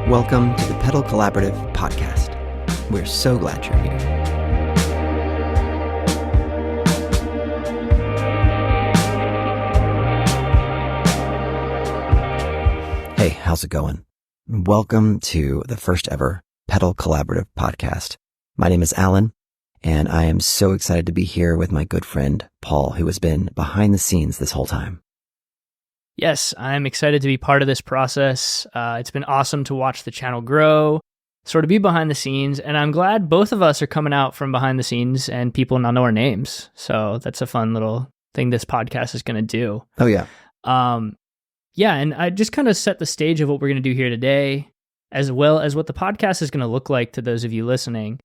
Welcome to the Pedal Collaborative podcast. We're so glad you're here. Hey, how's it going? Welcome to the first ever Pedal Collaborative podcast. My name is Alan, and I am so excited to be here with my good friend, Paul, who has been behind the scenes this whole time. Yes, I'm excited to be part of this process. It's been awesome to watch the channel grow, sort of be behind the scenes, and I'm glad both of us are coming out from behind the scenes and people now know our names. So that's a fun little thing this podcast is going to do. Oh, yeah. Yeah, and I just kind of set the stage of what we're going to do here today, as well as what the podcast is going to look like to those of you listening.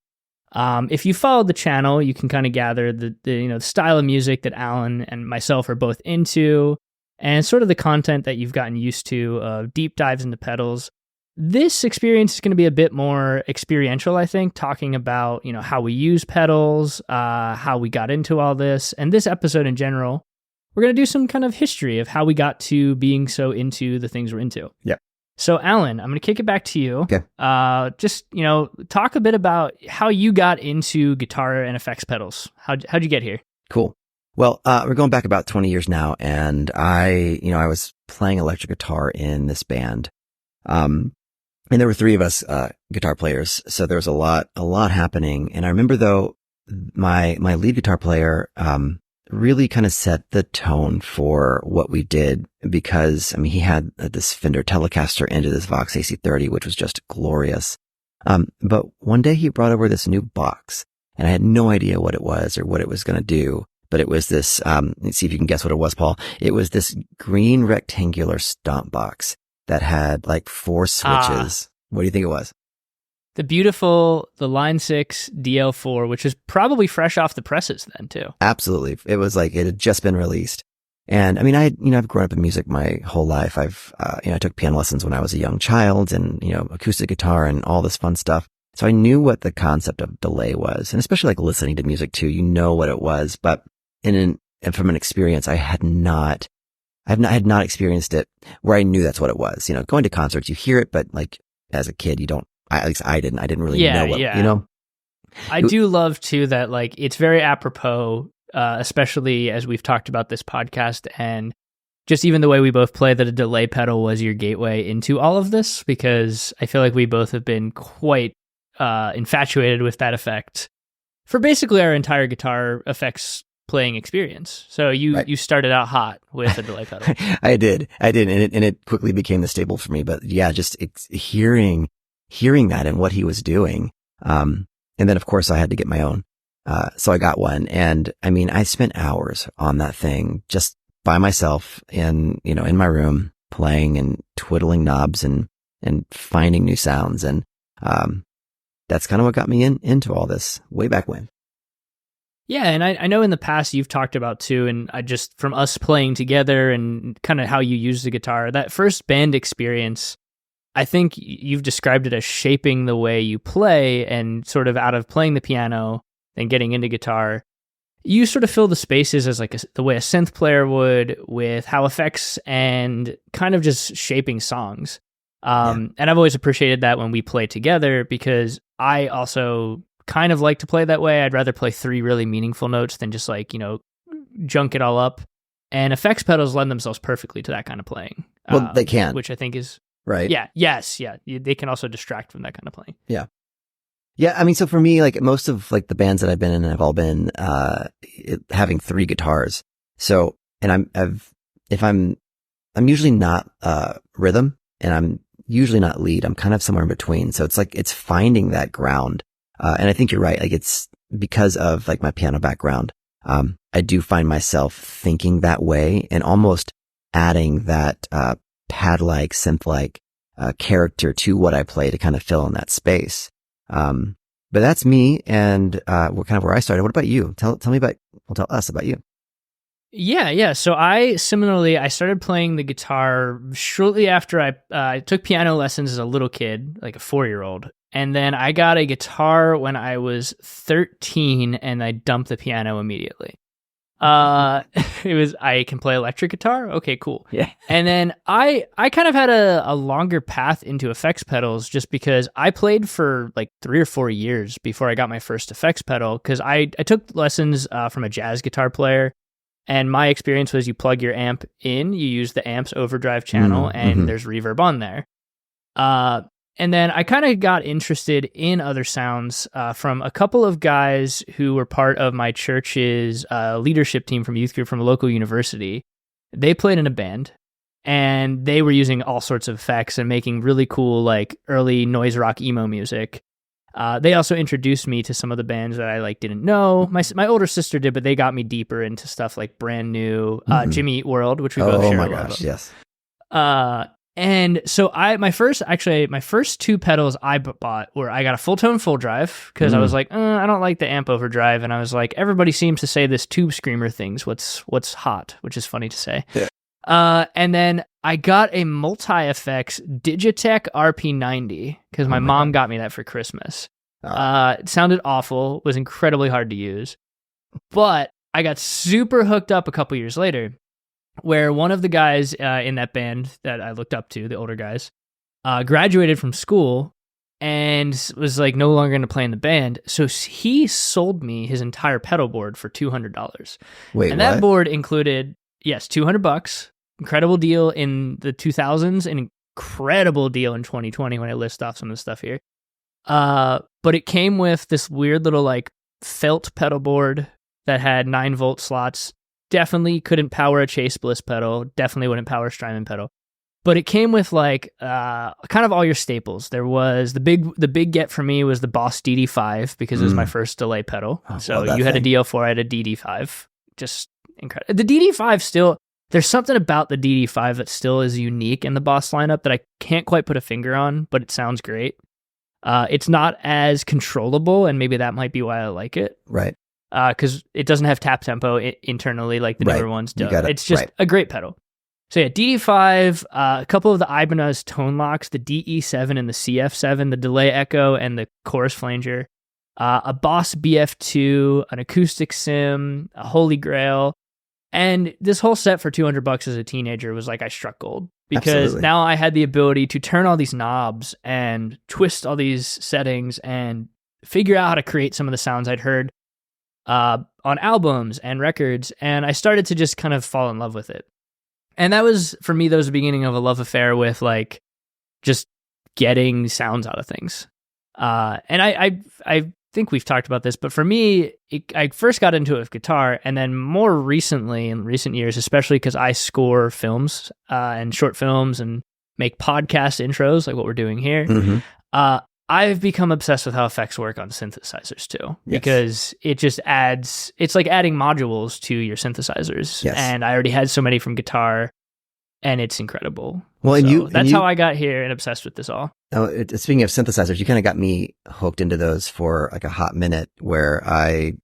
If you followed the channel, you can kind of gather the style of music that Alan and myself are both into, and sort of the content that you've gotten used to, deep dives into pedals. This experience is going to be a bit more experiential, I think, talking about, how we use pedals, how we got into all this. And this episode in general, we're going to do some kind of history of how we got to being so into the things we're into. Yeah. So, Alan, I'm going to kick it back to you. Okay. Just, talk a bit about how you got into guitar and effects pedals. How'd you get here? Cool. Well, we're going back about 20 years now, and I was playing electric guitar in this band. And there were three of us, guitar players. So there was a lot happening. And I remember though, my lead guitar player, really kind of set the tone for what we did because, he had this Fender Telecaster into this Vox AC30, which was just glorious. But one day he brought over this new box and I had no idea what it was or what it was going to do. But it was this, let's see if you can guess what it was, Paul. It was this green rectangular stomp box that had like 4 switches. What do you think it was? The Line 6 DL4, which is probably fresh off the presses then too. Absolutely. It was like it had just been released. And I've grown up in music my whole life. I took piano lessons when I was a young child and, acoustic guitar and all this fun stuff. So I knew what the concept of delay was. And especially like listening to music too, what it was. But from an experience, I had not experienced it where I knew that's what it was. Going to concerts, you hear it, but like as a kid, you don't, at least I didn't really know what, I do love too that like it's very apropos, especially as we've talked about this podcast and just even the way we both play that a delay pedal was your gateway into all of this, because I feel like we both have been quite infatuated with that effect for basically our entire guitar effects playing experience. So you started out hot with a delay pedal. I did, and it quickly became the staple for me. But yeah, just hearing that and what he was doing, and then of course I had to get my own. So I got one, and I spent hours on that thing just by myself in my room playing and twiddling knobs and finding new sounds, and that's kind of what got me into all this way back when. Yeah, and I know in the past you've talked about too, and I just from us playing together and kind of how you use the guitar, that first band experience, I think you've described it as shaping the way you play, and sort of out of playing the piano and getting into guitar, you sort of fill the spaces as like the way a synth player would with how effects and kind of just shaping songs. And I've always appreciated that when we play together because I also kind of like to play that way. I'd rather play 3 really meaningful notes than just like, junk it all up. And effects pedals lend themselves perfectly to that kind of playing. Well, they can. Which I think is... Right. Yeah. Yes. Yeah. They can also distract from that kind of playing. Yeah. Yeah. So for me, like most of like the bands that I've been in have all been, having 3 guitars. So, and I'm usually not, rhythm and I'm usually not lead. I'm kind of somewhere in between. So it's like, it's finding that ground. And I think you're right. Like it's because of like my piano background. I do find myself thinking that way and almost adding that, pad-like, synth-like, character to what I play to kind of fill in that space. But that's me and, what kind of where I started. What about you? Tell us about you. Yeah. So I started playing the guitar shortly after I took piano lessons as a little kid, like a 4-year-old. And then I got a guitar when I was 13 and I dumped the piano immediately. I can play electric guitar. Okay, cool. Yeah. And then I kind of had a longer path into effects pedals just because I played for like 3 or 4 years before I got my first effects pedal, because I took lessons from a jazz guitar player. And my experience was you plug your amp in, you use the amp's overdrive channel, and there's reverb on there. And then I kind of got interested in other sounds from a couple of guys who were part of my church's leadership team from youth group from a local university. They played in a band, and they were using all sorts of effects and making really cool, like early noise rock emo music. They also introduced me to some of the bands that I like didn't know. My older sister did, but they got me deeper into stuff like Brand New, Jimmy Eat World, which we both share. Oh my gosh, yes. And so my first 2 pedals I bought were, I got a full tone full drive because I was like, I don't like the amp overdrive, and I was like, everybody seems to say this tube screamer thing's what's hot, which is funny to say. Yeah. And then I got a multi-effects Digitech RP90 because my mom got me that for Christmas. It sounded awful, was incredibly hard to use, but I got super hooked up a couple years later, where one of the guys in that band that I looked up to, the older guys, graduated from school and was like no longer going to play in the band. So he sold me his entire pedal board for $200. Wait, and that board included, yes, $200. Incredible deal in the 2000s, an incredible deal in 2020 when I list off some of the stuff here. But it came with this weird little like felt pedal board that had 9-volt slots. Definitely couldn't power a Chase Bliss pedal. Definitely wouldn't power a Strymon pedal. But it came with like kind of all your staples. There was the big get for me was the Boss DD5 because it was my first delay pedal. So you had a DL4, I had a DD5. Just incredible. The DD5 still, there's something about the DD5 that still is unique in the Boss lineup that I can't quite put a finger on, but it sounds great. It's not as controllable, and maybe that might be why I like it. Right. Because it doesn't have tap tempo internally like the newer ones do. It's just a great pedal. So yeah, DD5, a couple of the Ibanez tone locks, the DE7 and the CF7, the delay echo and the chorus flanger, a Boss BF2, an acoustic sim, a Holy Grail, and this whole set for $200 as a teenager was like I struck gold. Because now I had the ability to turn all these knobs and twist all these settings and figure out how to create some of the sounds I'd heard on albums and records, and I started to just kind of fall in love with it. And that was, for me, that was the beginning of a love affair with like just getting sounds out of things. And I think we've talked about this, but for me, I first got into it with guitar, and then more recently, in recent years, especially because I score films and short films and make podcast intros like what we're doing here, I've become obsessed with how effects work on synthesizers too, because it just adds, it's like adding modules to your synthesizers. Yes. And I already had so many from guitar, and it's incredible. Well, so that's how I got here and obsessed with this all. Speaking of synthesizers, you kind of got me hooked into those for like a hot minute, where I've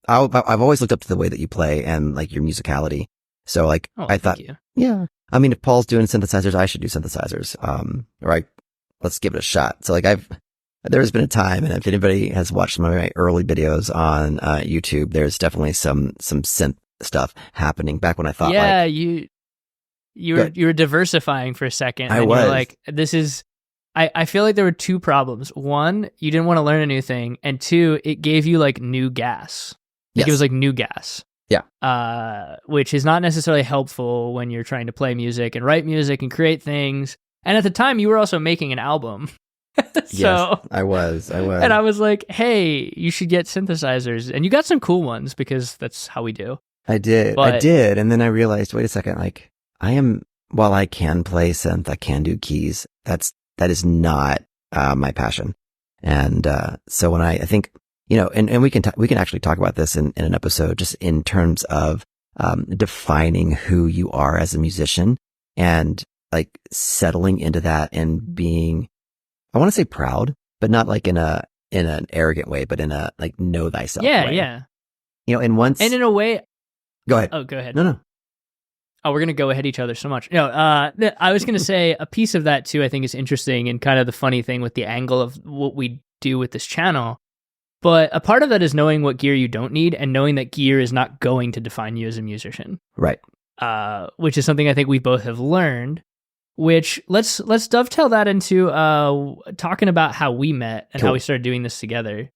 always looked up to the way that you play and like your musicality. So like, I thought, I mean, if Paul's doing synthesizers, I should do synthesizers. Let's give it a shot. So like there's been a time, and if anybody has watched some of my early videos on YouTube, there's definitely some synth stuff happening back when I thought you were diversifying for a second. I was. You were like, this is, I feel like there were 2 problems. 1, you didn't want to learn a new thing, and 2, it gave you like new gas. It was like new gas. Yeah. Which is not necessarily helpful when you're trying to play music and write music and create things. And at the time, you were also making an album. Yes, I was. And I was like, hey, you should get synthesizers. And you got some cool ones, because that's how we do. I did. And then I realized, wait a second, like while I can play synth, I can do keys. That is not my passion. And so when I think, and we can actually talk about this in an episode, just in terms of defining who you are as a musician, and like settling into that and being, I want to say proud, but not like in an arrogant way, but in a like know thyself way. Yeah. And in a way. Go ahead. Oh, go ahead. No. Oh, we're going to go ahead each other so much. No, I was going to say a piece of that too, I think is interesting, and kind of the funny thing with the angle of what we do with this channel. But a part of that is knowing what gear you don't need and knowing that gear is not going to define you as a musician. Right. Which is something I think we both have learned. Which let's dovetail that into talking about how we met and Cool. how we started doing this together.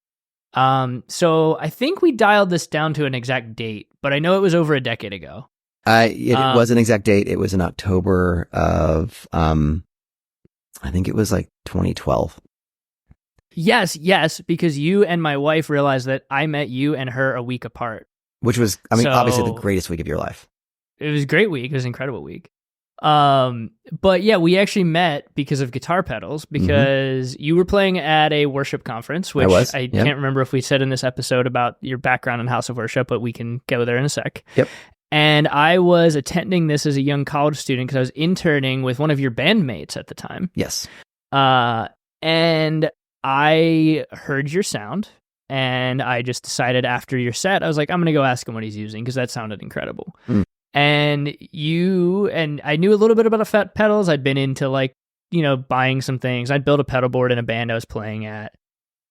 So I think we dialed this down to an exact date, but I know it was over a decade ago. It was an exact date. It was in October of, I think it was like 2012. Yes, because you and my wife realized that I met you and her a week apart. Which was, obviously the So- greatest week of your life. It was a great week. It was an incredible week. But yeah, we actually met because of guitar pedals, because you were playing at a worship conference, which I yeah. can't remember if we said in this episode about your background in House of Worship, but we can go there in a sec. Yep. And I was attending this as a young college student because I was interning with one of your bandmates at the time. Yes. And I heard your sound, and I just decided after your set, I was like, I'm going to go ask him what he's using because that sounded incredible. Mm. And I knew a little bit about effect pedals. I'd been into buying some things. I'd built a pedal board in a band I was playing at.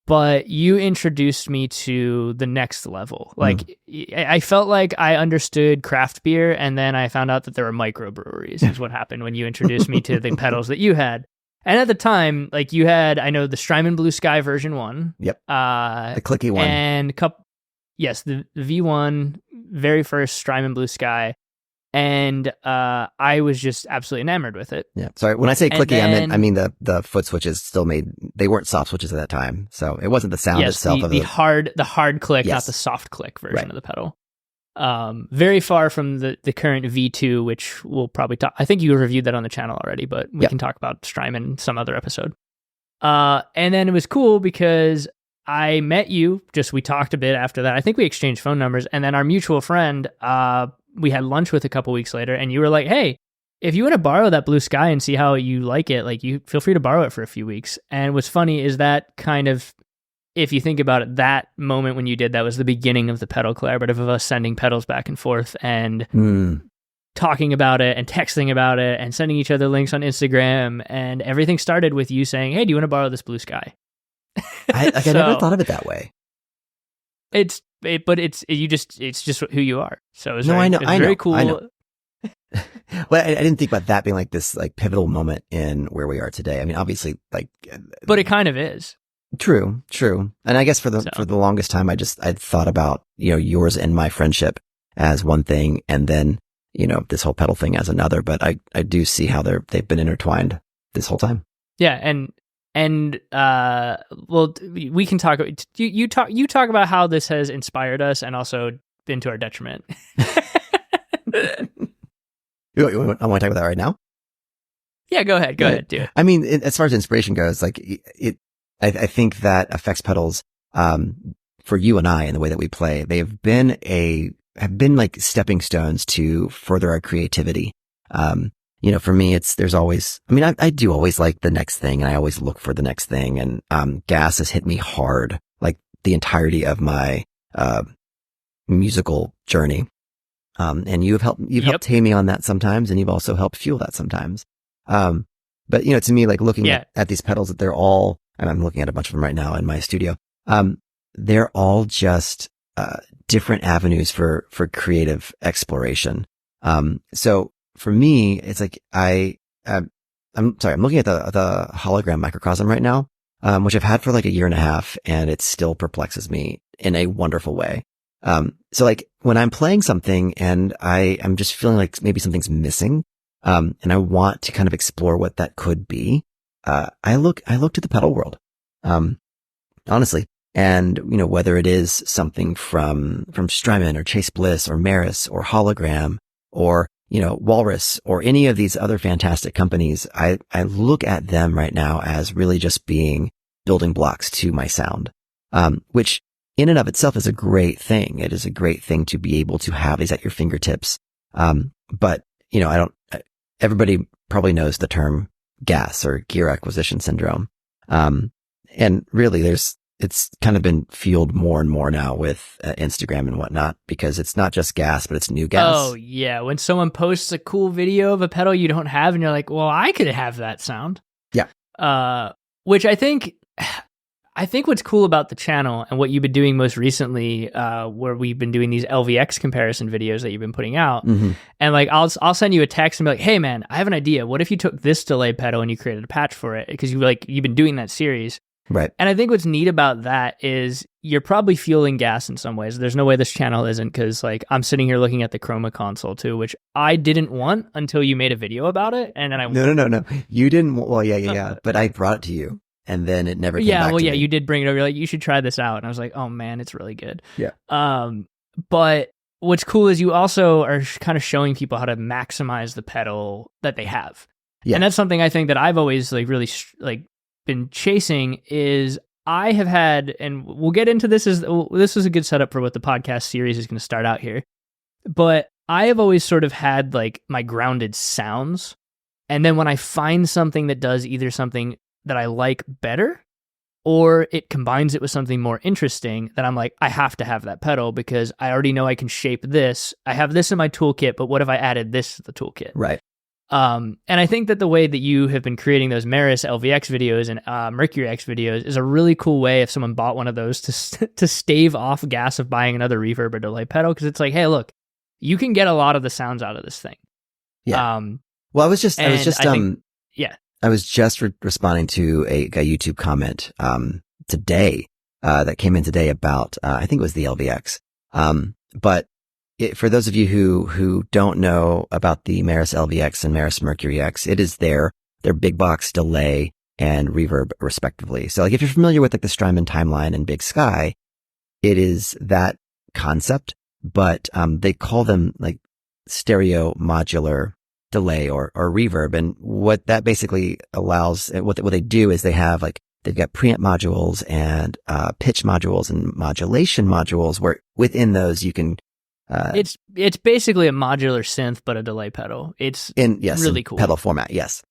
But you introduced me to the next level. Like, I felt like I understood craft beer, and then I found out that there were microbreweries is what happened when you introduced me to the pedals that you had. And at the time, like, you had, I know, the Strymon Blue Sky version 1. Yep. The clicky one. And the V1, very first Strymon Blue Sky. And I was just absolutely enamored with it. Yeah. Sorry. When I say And clicky, then- I mean the foot switches still they weren't soft switches at that time. So it wasn't the sound Yes, itself. the hard click, Yes. not the soft click version Right. of the pedal. Very far from the current V2, which we'll probably talk. I think you reviewed that on the channel already, but we can talk about Strymon in some other episode. And then it was cool because I met you. We talked a bit after that. I think we exchanged phone numbers, and then our mutual friend, we had lunch with a couple weeks later, and you were like, "Hey, if you want to borrow that Blue Sky and see how you like it, like, you feel free to borrow it for a few weeks." And what's funny is that kind of, if you think about it, that moment when you did that was the beginning of the pedal collaborative, of us sending pedals back and forth and talking about it and texting about it and sending each other links on Instagram. And everything started with you saying, "Hey, do you want to borrow this Blue Sky?" I never thought of it that way. It's just who you are. So it's I know. very cool. I know. Well, I didn't think about that being like this like pivotal moment in where we are today. I mean, obviously, like, But it kind of is. True. And I guess for the longest time, I'd thought about, yours and my friendship as one thing, and then, this whole pedal thing as another. But I do see how they've been intertwined this whole time. Yeah. Well, we can talk. You talk about how this has inspired us and also been to our detriment. I want to talk about that right now. Yeah, go ahead. Go ahead. Do it. I mean, as far as inspiration goes, like I think that effects pedals, for you and I, in the way that we play, they have been like stepping stones to further our creativity. For me, there's always, I do always like the next thing, and I always look for the next thing. And, Gas has hit me hard, like the entirety of my, musical journey. And you've helped tame me on that sometimes, and you've also helped fuel that sometimes. But to me, like, looking at these pedals, that they're all, and I'm looking at a bunch of them right now in my studio. They're all just, different avenues for creative exploration. So for me, it's like, I'm looking at the hologram microcosm right now, which I've had for like a year and a half, and it still perplexes me in a wonderful way. So like when I'm playing something and I'm just feeling like maybe something's missing, and I want to kind of explore what that could be, I look to the pedal world, honestly. And, whether it is something from Strymon or Chase Bliss or Maris or Hologram or, Walrus or any of these other fantastic companies, I look at them right now as really just being building blocks to my sound, which in and of itself is a great thing. It is a great thing to be able to have these at your fingertips. But, everybody probably knows the term GAS, or gear acquisition syndrome. And really it's kind of been fueled more and more now with Instagram and whatnot, because it's not just gas, but it's new gas. Oh yeah. When someone posts a cool video of a pedal you don't have, and you're like, well, I could have that sound. Yeah. Which I think I think what's cool about the channel and what you've been doing most recently, where we've been doing these LVX comparison videos that you've been putting out, and like I'll send you a text and be like, "Hey man, I have an idea. What if you took this delay pedal and you created a patch for it?" Because you've been doing that series, right? And I think what's neat about that is you're probably fueling gas in some ways. There's no way this channel isn't, because like I'm sitting here looking at the Chroma console too, which I didn't want until you made a video about it, and then No. You didn't. Well, yeah. But I brought it to you. And then it never came back to me. You did bring it over. You're like, you should try this out. And I was like, oh man, it's really good. Yeah. But what's cool is you also are kind of showing people how to maximize the pedal that they have. Yeah. And that's something I think that I've always like really like been chasing is I have had, and we'll get into this this is a good setup for what the podcast series is going to start out here. But I have always sort of had like my grounded sounds. And then when I find something that does either something that I like better, or it combines it with something more interesting, that I'm like, I have to have that pedal because I already know I can shape this. I have this in my toolkit, but what if I added this to the toolkit? Right. And I think that the way that you have been creating those Meris LVX videos and Mercury X videos is a really cool way if someone bought one of those to stave off gas of buying another reverb or delay pedal, because it's like, hey, look, you can get a lot of the sounds out of this thing. Yeah. Well, I was just responding to a YouTube comment today that came in today about I think it was the LVX. But for those of you who don't know about the Meris LVX and Meris Mercury X, it is their big box delay and reverb respectively. So like if you're familiar with like the Strymon Timeline and Big Sky, it is that concept, but they call them like stereo modular delay or reverb. And what that basically allows, what they do is they've got preamp modules and pitch modules and modulation modules, where within those you can it's basically a modular synth but a delay pedal. It's really cool pedal format, yes.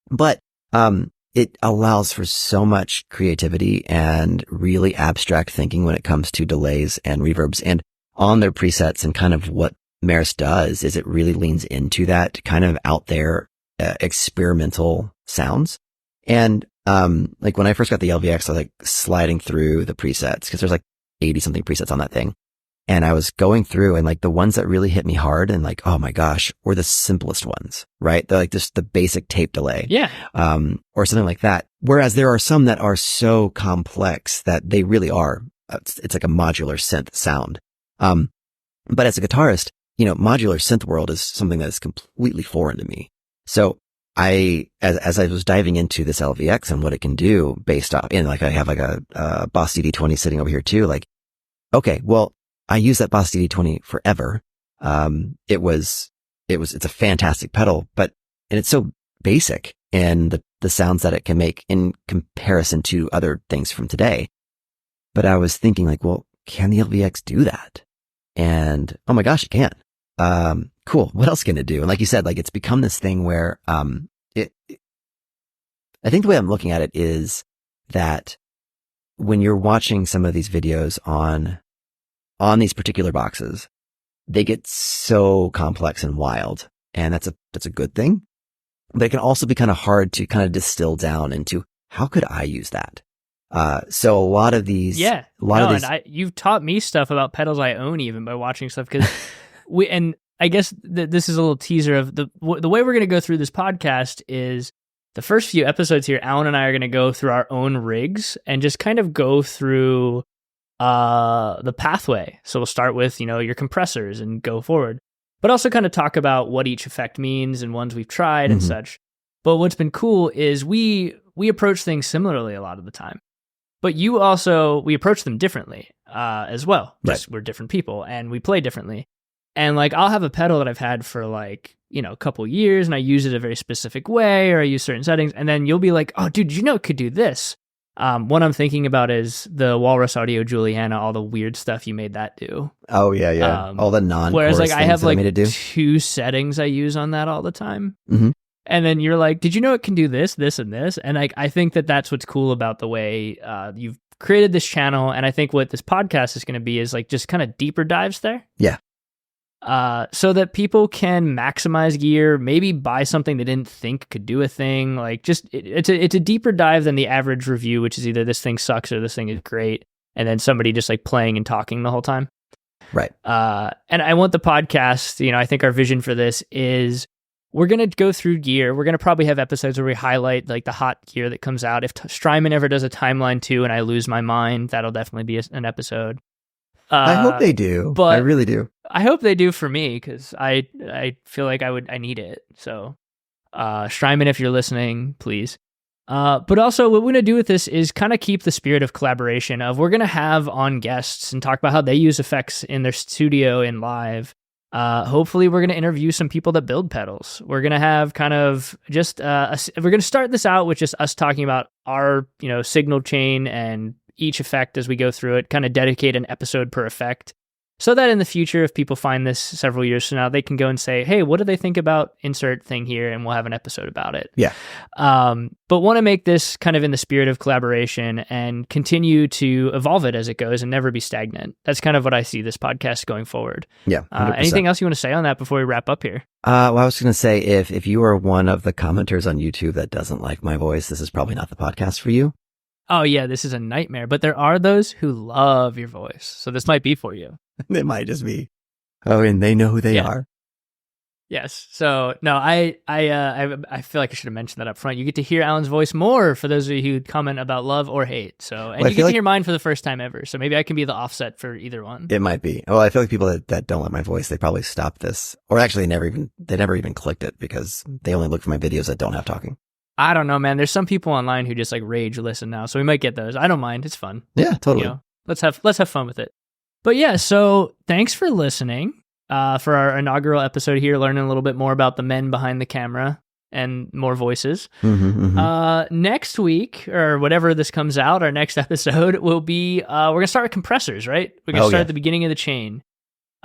But it allows for so much creativity and really abstract thinking when it comes to delays and reverbs, and on their presets. And kind of what Meris does is it really leans into that kind of out there experimental sounds. And like when I first got the LVX, I was like sliding through the presets because there's like 80 something presets on that thing. And I was going through, and like the ones that really hit me hard and like, oh my gosh, were the simplest ones, right? They're like just the basic tape delay. Yeah. Or something like that. Whereas there are some that are so complex that they really are, it's like a modular synth sound. But as a guitarist, modular synth world is something that is completely foreign to me. So as I was diving into this LVX and what it can do based off, and like I have like a Boss DD20 sitting over here too, like, okay, well, I use that Boss DD20 forever. It's a fantastic pedal, and it's so basic in the sounds that it can make in comparison to other things from today. But I was thinking like, well, can the LVX do that? And oh my gosh, it can. Cool. What else can it do? And like you said, like it's become this thing where, I think the way I'm looking at it is that when you're watching some of these videos on these particular boxes, they get so complex and wild, and that's a good thing. But it can also be kind of hard to kind of distill down into how could I use that? So a lot of these, you've taught me stuff about pedals I own even by watching stuff, because and I guess this is a little teaser of the way we're going to go through this podcast is the first few episodes here, Alan and I are going to go through our own rigs and just kind of go through the pathway. So we'll start with, your compressors and go forward, but also kind of talk about what each effect means and ones we've tried and such. But what's been cool is we approach things similarly a lot of the time, but we approach them differently as well. Just We're different people and we play differently. And like, I'll have a pedal that I've had for like, a couple years, and I use it a very specific way, or I use certain settings. And then you'll be like, oh dude, it could do this. What I'm thinking about is the Walrus Audio Juliana, all the weird stuff you made that do. Oh yeah. All the non-chorus whereas like I have like made 2 settings I use on that all the time. Mm-hmm. And then you're like, did you know it can do this, this, and this? And like, I think that's what's cool about the way you've created this channel. And I think what this podcast is going to be is like just kind of deeper dives there. Yeah. so that people can maximize gear, maybe buy something they didn't think could do a thing. Like just it's a deeper dive than the average review, which is either this thing sucks or this thing is great, and then somebody just like playing and talking the whole time. Right. And I want the podcast, I think our vision for this is we're going to go through gear. We're going to probably have episodes where we highlight like the hot gear that comes out. If Strymon ever does a timeline too and I lose my mind, that'll definitely be an episode. I hope they do. But I really do. I hope they do for me because I feel like I need it. So Strymon, if you're listening, please. But also what we're going to do with this is kind of keep the spirit of collaboration of we're going to have on guests and talk about how they use effects in their studio and live. Hopefully we're going to interview some people that build pedals. We're going to have kind of just, we're going to start this out with just us talking about our, signal chain and each effect as we go through it, kind of dedicate an episode per effect. So that in the future, if people find this several years from now, they can go and say, hey, what do they think about insert thing here? And we'll have an episode about it. Yeah. But want to make this kind of in the spirit of collaboration and continue to evolve it as it goes and never be stagnant. That's kind of what I see this podcast going forward. Yeah. Anything else you want to say on that before we wrap up here? Well, I was going to say, if you are one of the commenters on YouTube that doesn't like my voice, this is probably not the podcast for you. Oh, yeah, this is a nightmare. But there are those who love your voice. So this might be for you. It might just be. Oh, and they know who they are. Yes. So no, I feel like I should have mentioned that up front. You get to hear Alan's voice more for those of you who comment about love or hate. So, and you get to hear mine for the first time ever. So maybe I can be the offset for either one. It might be. Well, I feel like people that don't like my voice, they probably stopped this, or actually they never even clicked it because they only look for my videos that don't have talking. I don't know, man. There's some people online who just like rage listen now, so we might get those. I don't mind. It's fun. Yeah, totally. Let's have fun with it. But yeah, so thanks for listening for our inaugural episode here, learning a little bit more about the men behind the camera and more voices. Next week, or whenever this comes out, our next episode will be, we're going to start with compressors, right? We're going to start at the beginning of the chain.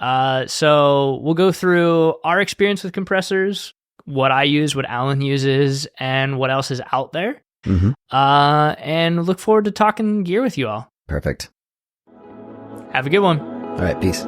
So we'll go through our experience with compressors, what I use, what Alan uses, and what else is out there. And look forward to talking gear with you all. Perfect. Have a good one. All right. Peace.